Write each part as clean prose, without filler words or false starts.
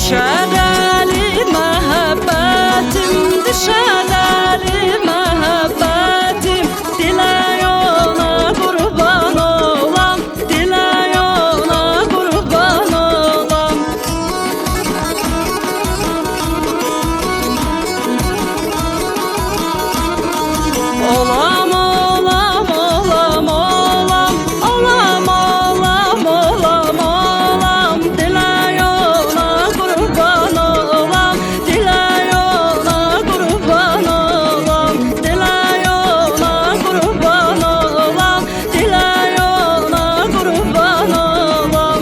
düşərəli məhəbbətim, düşərəli məhəbbətim. Dilə yona qurban olam, dilə yona qurban olam. Olam, olam, olam, olam, olam, olam, olam, olam. Dilə yona qurban olam, dilə yona qurban olam, dilə yona qurban olam, dilə yona qurban olam.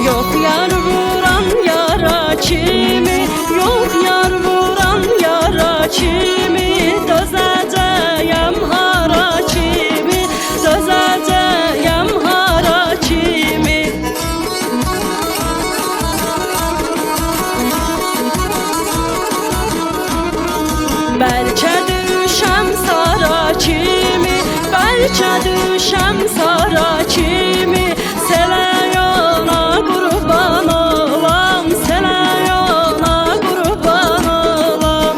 Yok yar vuran yara kimi, yok yar vuran yara kimi. Dözəcəyəm hara kimi, dözəcəyəm hara kimi. Bəlkə düşəm sara kimi, bəlkə düşəm sara kimi. Selə yona qurban olam, selə yona qurban olam.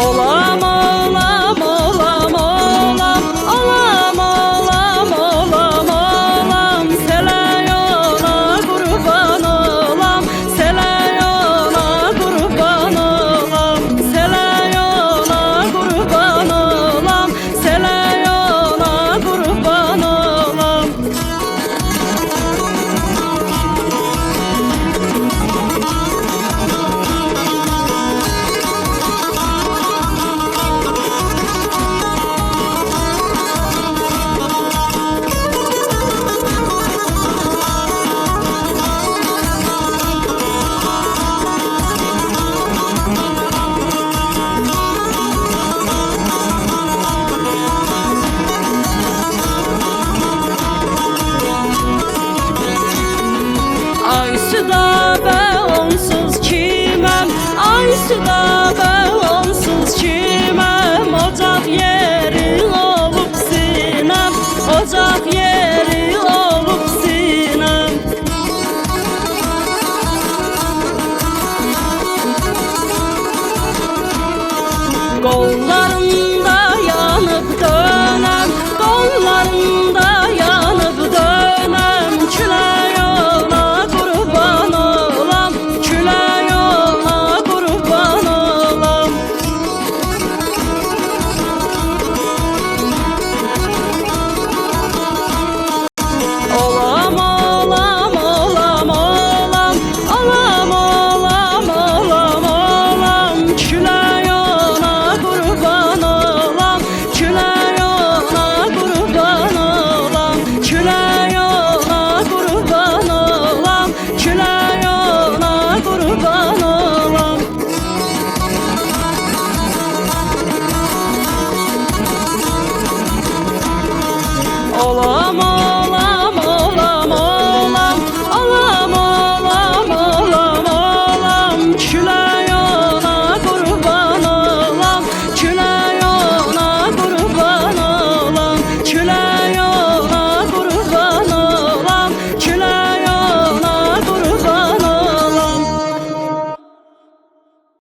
Olam, olam, olam, olam, olam, olam, olam, olam. Selə yona qurban olam, selə yona qurban olam, selə yona qurban olam, selə yona qurban olam. Ay suda bə onsuz kiməm, ay suda bə onsuz kiməm. Ocaq yeri olub sinəm, ocaq yeri olub sinəm. Qollar